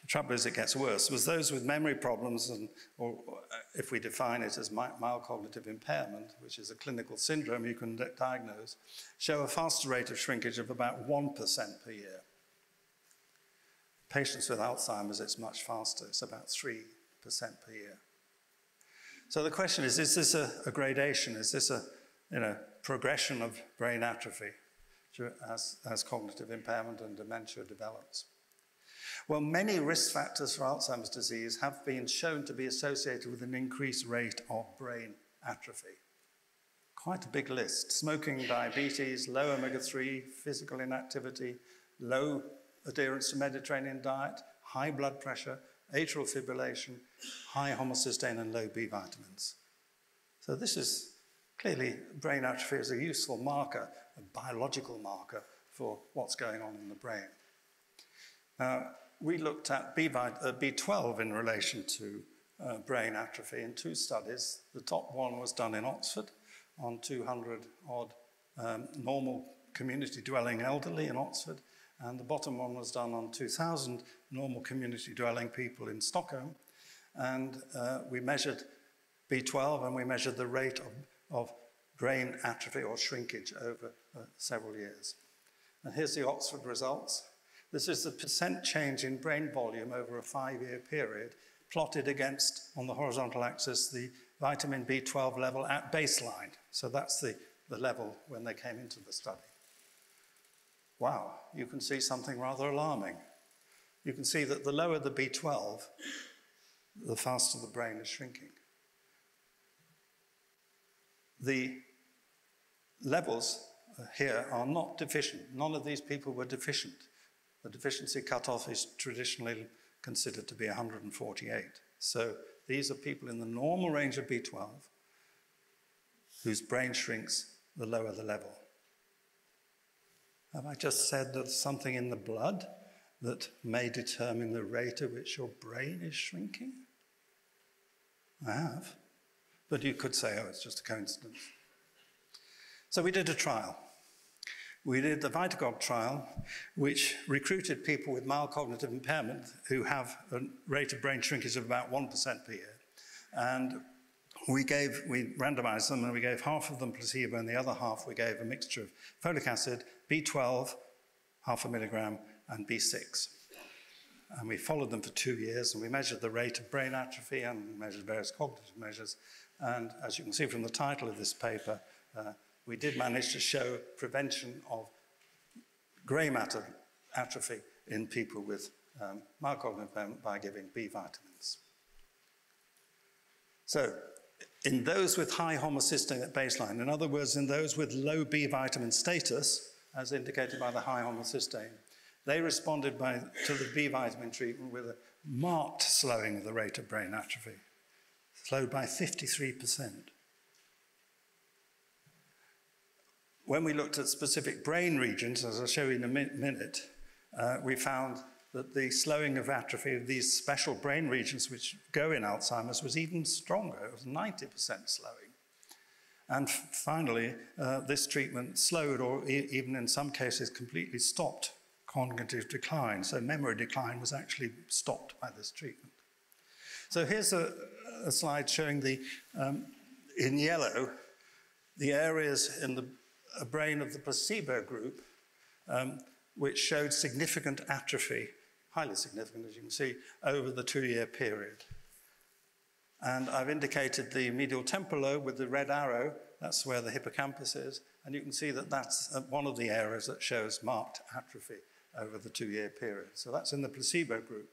the trouble is it gets worse. Was those with memory problems, or if we define it as mild cognitive impairment, which is a clinical syndrome you can diagnose, show a faster rate of shrinkage of about 1% per year. Patients with Alzheimer's, it's much faster. It's about 3% per year. So the question is this a gradation? Is this a progression of brain atrophy as cognitive impairment and dementia develops? Well, many risk factors for Alzheimer's disease have been shown to be associated with an increased rate of brain atrophy. Quite a big list. Smoking, diabetes, low omega-3, physical inactivity, low adherence to Mediterranean diet, high blood pressure, atrial fibrillation, high homocysteine and low B vitamins. So this is clearly, brain atrophy is a useful marker, a biological marker for what's going on in the brain. Now, we looked at B12 in relation to brain atrophy in two studies. The top one was done in Oxford on 200-odd normal community-dwelling elderly in Oxford, and the bottom one was done on 2,000 normal community-dwelling people in Stockholm. And we measured B12, and we measured the rate of brain atrophy or shrinkage over several years. And here's the Oxford results. This is the percent change in brain volume over a 5-year period, plotted against, on the horizontal axis, the vitamin B12 level at baseline. So that's the level when they came into the study. Wow, you can see something rather alarming. You can see that the lower the B12, the faster the brain is shrinking. The levels here are not deficient. None of these people were deficient. The deficiency cutoff is traditionally considered to be 148. So these are people in the normal range of B12 whose brain shrinks the lower the level. Have I just said there's something in the blood that may determine the rate at which your brain is shrinking? I have. But you could say, oh, it's just a coincidence. So we did a trial. We did the Vitagog trial, which recruited people with mild cognitive impairment who have a rate of brain shrinkage of about 1% per year. And we randomized them, and we gave half of them placebo, and the other half we gave a mixture of folic acid, B12, half a milligram, and B6. And we followed them for 2 years, and we measured the rate of brain atrophy, and we measured various cognitive measures. And as you can see from the title of this paper, we did manage to show prevention of grey matter atrophy in people with mild cognitive impairment by giving B vitamins. So, in those with high homocysteine at baseline, in other words, in those with low B vitamin status, as indicated by the high homocysteine, they responded to the B vitamin treatment with a marked slowing of the rate of brain atrophy, slowed by 53%. When we looked at specific brain regions, as I'll show you in a minute, we found that the slowing of atrophy of these special brain regions which go in Alzheimer's was even stronger. It was 90% slowing. And finally, this treatment slowed, or even in some cases completely stopped, cognitive decline. So memory decline was actually stopped by this treatment. So here's a slide showing in yellow, the areas in the brain of the placebo group which showed significant atrophy, highly significant, as you can see, over the 2-year period. And I've indicated the medial temporal lobe with the red arrow. That's where the hippocampus is. And you can see that that's one of the areas that shows marked atrophy over the 2-year period. So that's in the placebo group.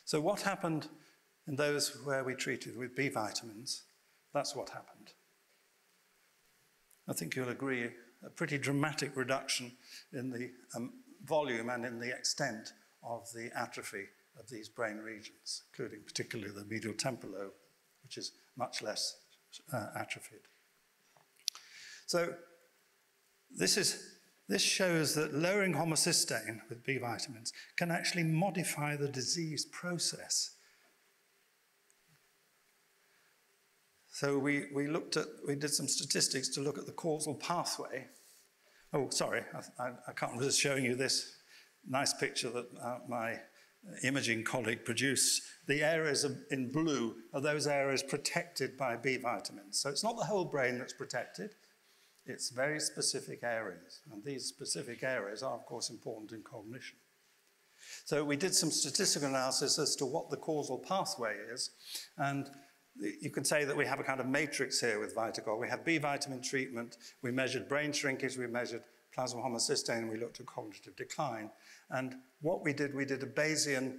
So what happened in those where we treated with B vitamins? That's what happened. I think you'll agree, a pretty dramatic reduction in the volume and in the extent of the atrophy of these brain regions, including particularly the medial temporal lobe, which is much less atrophied. So this shows that lowering homocysteine with B vitamins can actually modify the disease process. So we did some statistics to look at the causal pathway. Oh, sorry, I can't resist showing you this nice picture that my imaging colleague produced. The areas in blue are those areas protected by B vitamins. So it's not the whole brain that's protected, it's very specific areas. And these specific areas are, of course, important in cognition. So we did some statistical analysis as to what the causal pathway is, and you could say that we have a kind of matrix here with Vitagog. We have B vitamin treatment, we measured brain shrinkage, we measured plasma homocysteine, and we looked at cognitive decline. And what we did a Bayesian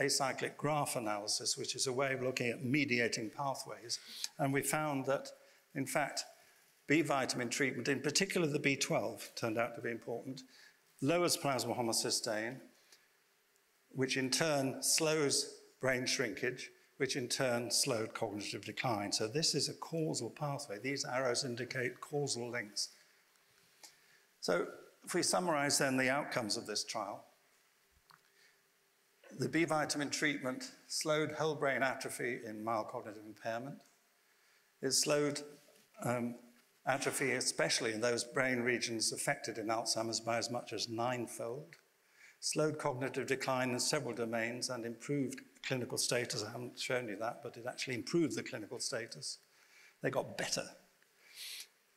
acyclic graph analysis, which is a way of looking at mediating pathways. And we found that, in fact, B vitamin treatment, in particular the B12, turned out to be important, lowers plasma homocysteine, which in turn slows brain shrinkage, which in turn slowed cognitive decline. So this is a causal pathway. These arrows indicate causal links. So if we summarize then the outcomes of this trial, the B vitamin treatment slowed whole brain atrophy in mild cognitive impairment. It slowed atrophy, especially in those brain regions affected in Alzheimer's, by as much as 9-fold. Slowed cognitive decline in several domains and improved clinical status. I haven't shown you that, but it actually improved the clinical status. They got better.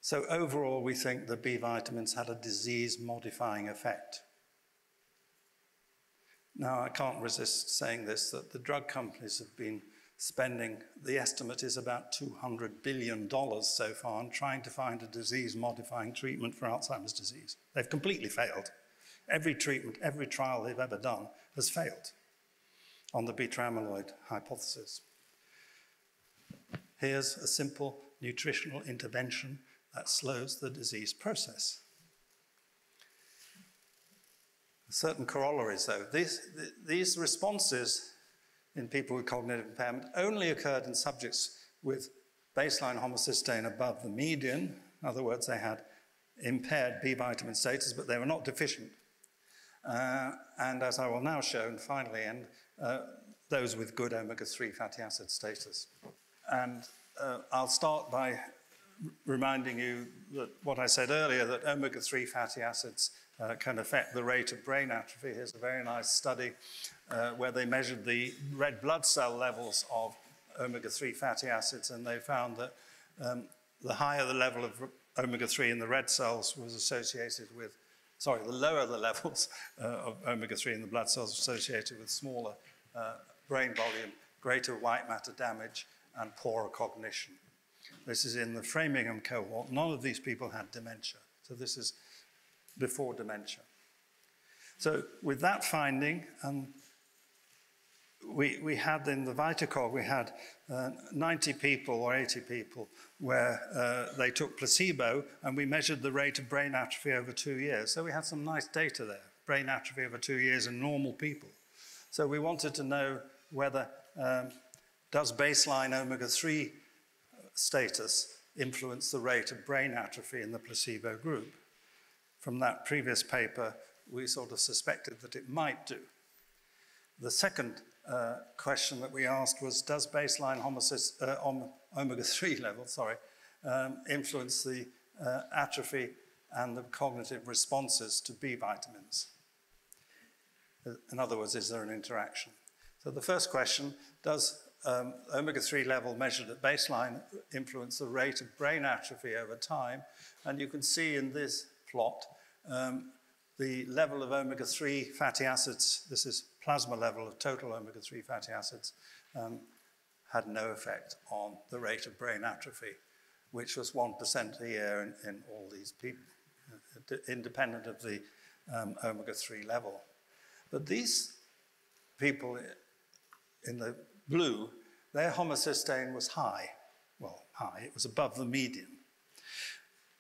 So overall, we think the B vitamins had a disease-modifying effect. Now, I can't resist saying this, that the drug companies have been spending, the estimate is about $200 billion so far on trying to find a disease-modifying treatment for Alzheimer's disease. They've completely failed. Every treatment, every trial they've ever done has failed on the beta-amyloid hypothesis. Here's a simple nutritional intervention that slows the disease process. Certain corollaries, though. These responses in people with cognitive impairment only occurred in subjects with baseline homocysteine above the median. In other words, they had impaired B vitamin status, but they were not deficient. And as I will now show, and finally end, those with good omega-3 fatty acid status. And I'll start by reminding you that what I said earlier, that omega-3 fatty acids can affect the rate of brain atrophy. Here's a very nice study where they measured the red blood cell levels of omega-3 fatty acids, and they found that the higher the level of omega-3 in the red cells was associated with, the lower the levels of omega-3 in the blood cells associated with smaller brain volume, greater white matter damage, and poorer cognition. This is in the Framingham cohort. None of these people had dementia. So this is before dementia. So with that finding, we had in the VitaCog, we had 90 people or 80 people where they took placebo, and we measured the rate of brain atrophy over 2 years. So we had some nice data there, brain atrophy over 2 years in normal people. So we wanted to know whether does baseline omega-3 status influence the rate of brain atrophy in the placebo group. From that previous paper, we sort of suspected that it might do. The second question that we asked was, does baseline omega-3 level, influence the atrophy and the cognitive responses to B vitamins? In other words, is there an interaction? So the first question, does omega-3 level measured at baseline influence the rate of brain atrophy over time? And you can see in this plot the level of omega-3 fatty acids, this is plasma level of total omega-3 fatty acids, had no effect on the rate of brain atrophy, which was 1% a year in all these people, independent of the omega-3 level. But these people in the blue, their homocysteine was high. Well, high, it was above the median.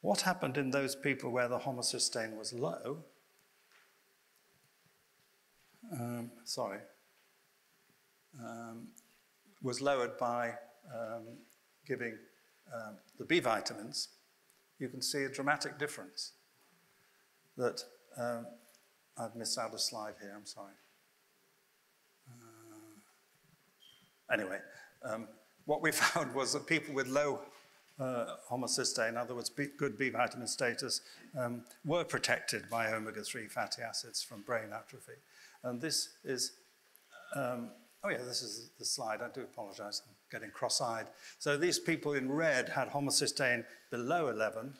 What happened in those people where the homocysteine was low? Was lowered by giving the B vitamins. You can see a dramatic difference. That I've missed out a slide here, I'm sorry. Anyway, what we found was that people with low homocysteine, in other words, good B vitamin status, were protected by omega-3 fatty acids from brain atrophy. And this is, this is the slide. I do apologize, I'm getting cross-eyed. So these people in red had homocysteine below 11,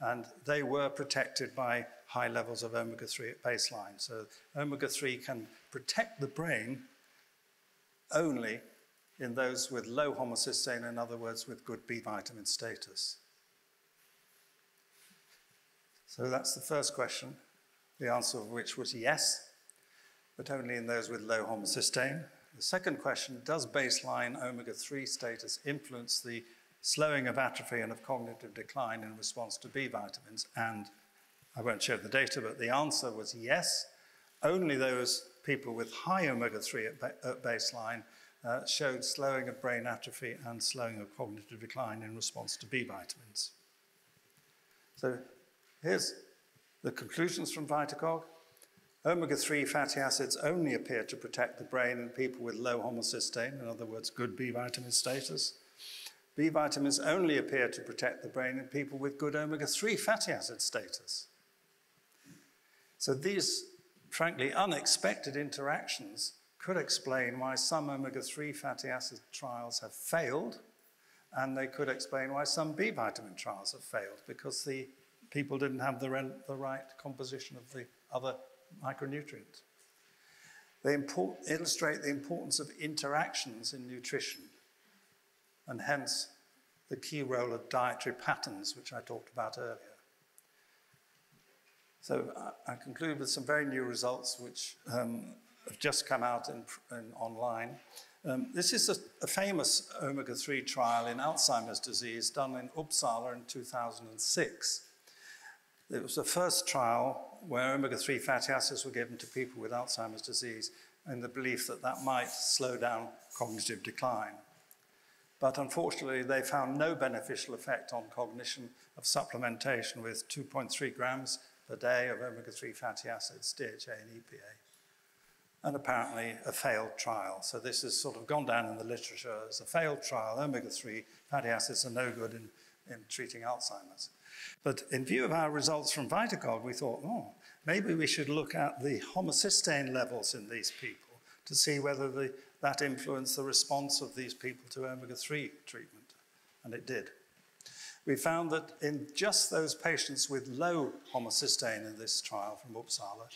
and they were protected by high levels of omega-3 at baseline. So omega-3 can protect the brain only in those with low homocysteine, in other words, with good B vitamin status. So that's the first question, the answer of which was yes, but only in those with low homocysteine. The second question, does baseline omega-3 status influence the slowing of atrophy and of cognitive decline in response to B vitamins? And I won't show the data, but the answer was yes. Only those people with high omega-3 at baseline showed slowing of brain atrophy and slowing of cognitive decline in response to B vitamins. So here's the conclusions from VitaCog. Omega-3 fatty acids only appear to protect the brain in people with low homocysteine, in other words, good B vitamin status. B vitamins only appear to protect the brain in people with good omega-3 fatty acid status. So these, frankly, unexpected interactions could explain why some omega-3 fatty acid trials have failed, and they could explain why some B vitamin trials have failed, because the people didn't have the right composition of the other micronutrients. They illustrate the importance of interactions in nutrition, and hence the key role of dietary patterns, which I talked about earlier. So I conclude with some very new results which have just come out online. This is a famous omega-3 trial in Alzheimer's disease done in Uppsala in 2006. It was the first trial where omega-3 fatty acids were given to people with Alzheimer's disease in the belief that that might slow down cognitive decline. But unfortunately, they found no beneficial effect on cognition of supplementation with 2.3 grams per day of omega-3 fatty acids, DHA and EPA, and apparently a failed trial. So this has sort of gone down in the literature as a failed trial. Omega-3 fatty acids are no good in treating Alzheimer's. But in view of our results from Vitacog, we thought, oh, maybe we should look at the homocysteine levels in these people to see whether that influenced the response of these people to omega-3 treatment. And it did. We found that in just those patients with low homocysteine in this trial from Uppsala,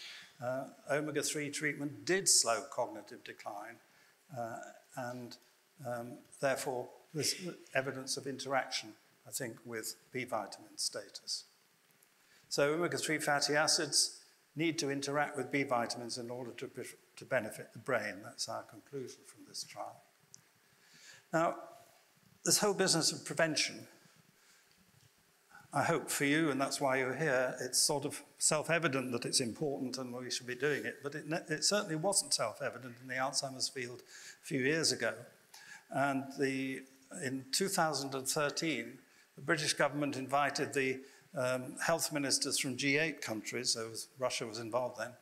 omega-3 treatment did slow cognitive decline, and therefore there's evidence of interaction, I think, with B vitamin status. So omega-3 fatty acids need to interact with B vitamins in order to benefit the brain. That's our conclusion from this trial. Now, this whole business of prevention, I hope for you, and that's why you're here, it's sort of self-evident that it's important and we should be doing it, but it certainly wasn't self-evident in the Alzheimer's field a few years ago. And in 2013, the British government invited the health ministers from G8 countries, so Russia was involved then,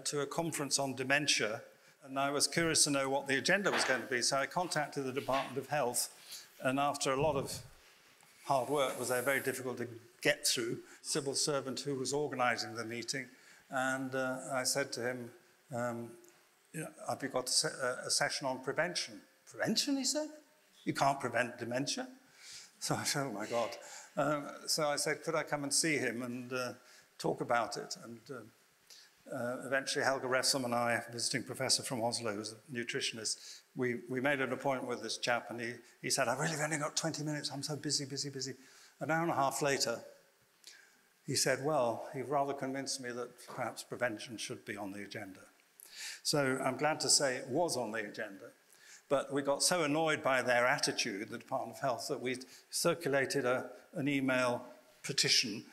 to a conference on dementia. And I was curious to know what the agenda was going to be, so I contacted the Department of Health, and after a lot of hard work, was very difficult to get through, civil servant who was organizing the meeting, and I said to him, have you got a session on prevention? Prevention, he said? You can't prevent dementia? So I said, oh my God. So I said, could I come and see him and talk about it? And eventually Helga Refsum and I, visiting professor from Oslo, who's a nutritionist, we made an appointment with this chap, and he said, I've really only got 20 minutes, I'm so busy. An hour and a half later, he said, well, he rather convinced me that perhaps prevention should be on the agenda. So I'm glad to say it was on the agenda. But we got so annoyed by their attitude, the Department of Health, that we circulated an email petition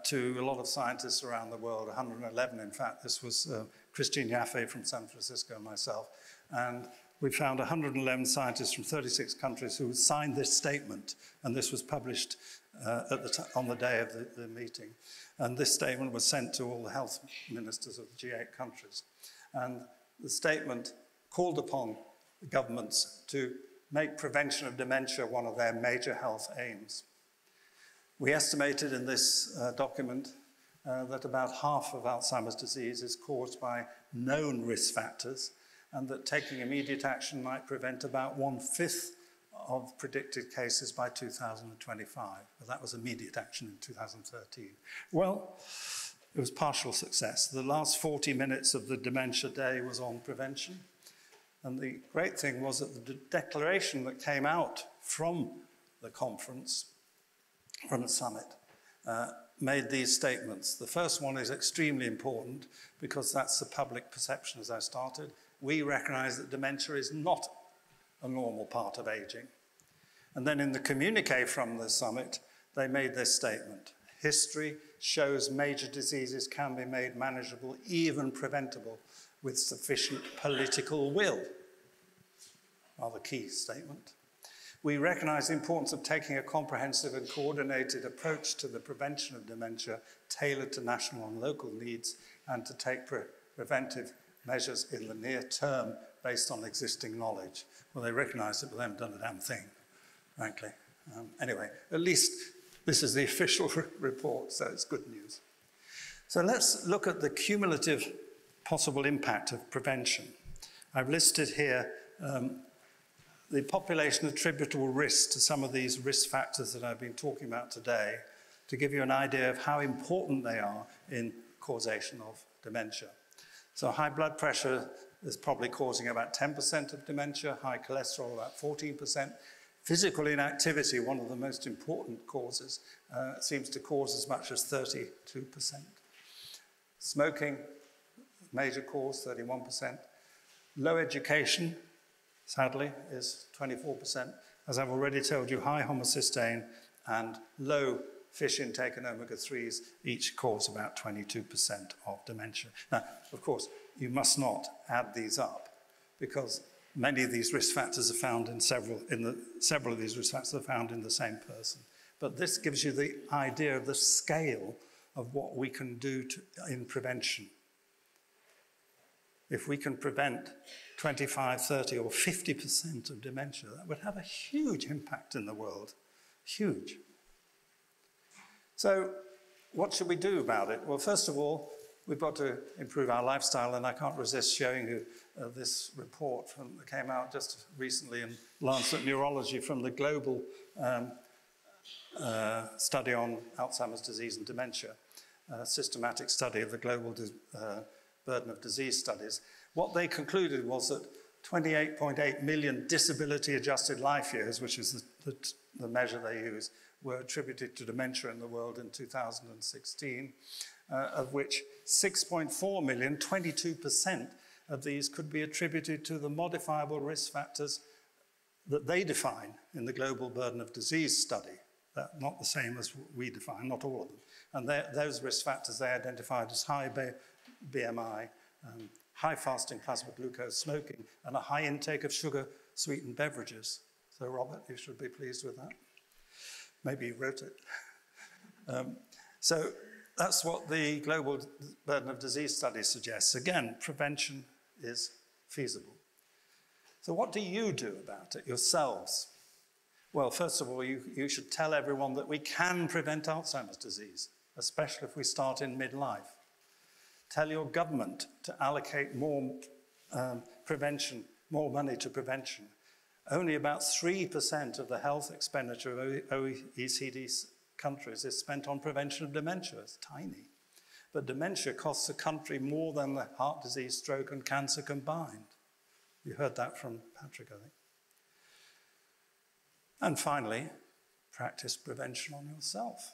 to a lot of scientists around the world, 111 in fact. This was Christine Yaffe from San Francisco and myself. And we found 111 scientists from 36 countries who signed this statement, and this was published on the day of the meeting. And this statement was sent to all the health ministers of the G8 countries. And the statement called upon governments to make prevention of dementia one of their major health aims. We estimated in this document that about half of Alzheimer's disease is caused by known risk factors, and that taking immediate action might prevent about 1/5 of predicted cases by 2025. But that was immediate action in 2013. Well, it was partial success. The last 40 minutes of the Dementia Day was on prevention. And the great thing was that the declaration that came out from the conference, from the summit, made these statements. The first one is extremely important because that's the public perception as I started. We recognize that dementia is not a normal part of aging. And then in the communique from the summit, they made this statement. History shows major diseases can be made manageable, even preventable, with sufficient political will. Rather key statement. We recognize the importance of taking a comprehensive and coordinated approach to the prevention of dementia, tailored to national and local needs, and to take preventive measures in the near term based on existing knowledge. Well, they recognize it, but they haven't done a damn thing, frankly. Anyway, at least this is the official report, so it's good news. So let's look at the cumulative possible impact of prevention. I've listed here the population attributable risk to some of these risk factors that I've been talking about today to give you an idea of how important they are in causation of dementia. So high blood pressure is probably causing about 10% of dementia, high cholesterol about 14%. Physical inactivity, one of the most important causes, seems to cause as much as 32%. Smoking, major cause, 31%. Low education, sadly, is 24%. As I've already told you, high homocysteine and low fish intake and omega-3s each cause about 22% of dementia. Now, of course, you must not add these up because Many of these risk factors are found in several of these risk factors are found in the same person. But this gives you the idea of the scale of what we can do in prevention. If we can prevent 25, 30, or 50% of dementia, that would have a huge impact in the world. Huge. So what should we do about it? Well, first of all, we've got to improve our lifestyle, and I can't resist showing you this report that came out just recently in Lancet Neurology from the global study on Alzheimer's disease and dementia, systematic study of the global burden of disease studies. What they concluded was that 28.8 million disability-adjusted life years, which is the measure they use, were attributed to dementia in the world in 2016, of which 6.4 million, 22% of these, could be attributed to the modifiable risk factors that they define in the global burden of disease study. That's not the same as we define, not all of them. And those risk factors they identified as high BMI, high fasting plasma glucose, smoking, and a high intake of sugar-sweetened beverages. So, Robert, you should be pleased with that. Maybe you wrote it. So that's what the global burden of disease study suggests. Again, prevention is feasible. So what do you do about it yourselves? Well, first of all, you should tell everyone that we can prevent Alzheimer's disease, especially if we start in midlife. Tell your government to allocate more money to prevention. Only about 3% of the health expenditure of OECD countries is spent on prevention of dementia. It's tiny. But dementia costs a country more than the heart disease, stroke, and cancer combined. You heard that from Patrick, I think. And finally, practice prevention on yourself.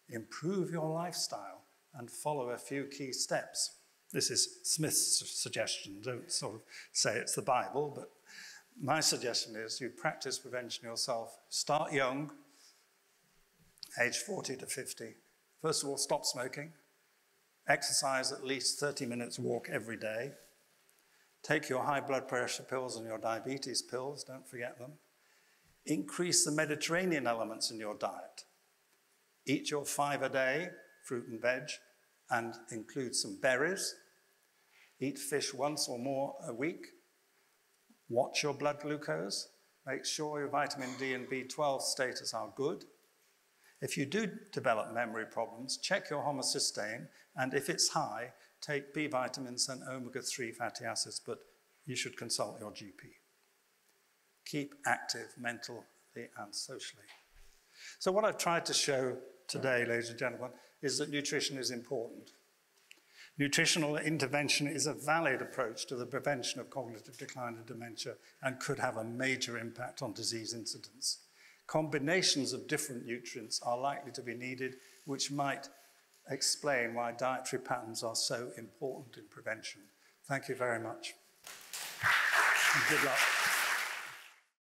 Improve your lifestyle and follow a few key steps. This is Smith's suggestion. Don't sort of say it's the Bible, but my suggestion is you practice prevention yourself. Start young, age 40 to 50. First of all, stop smoking. Exercise at least 30 minutes walk every day. Take your high blood pressure pills and your diabetes pills, don't forget them. Increase the Mediterranean elements in your diet. Eat your 5 a day, fruit and veg, and include some berries. Eat fish once or more a week. Watch your blood glucose. Make sure your vitamin D and B12 status are good. If you do develop memory problems, check your homocysteine, and if it's high, take B vitamins and omega-3 fatty acids, but you should consult your GP. Keep active mentally and socially. So what I've tried to show today, ladies and gentlemen, is that nutrition is important. Nutritional intervention is a valid approach to the prevention of cognitive decline and dementia and could have a major impact on disease incidence. Combinations of different nutrients are likely to be needed, which might explain why dietary patterns are so important in prevention. Thank you very much. And good luck.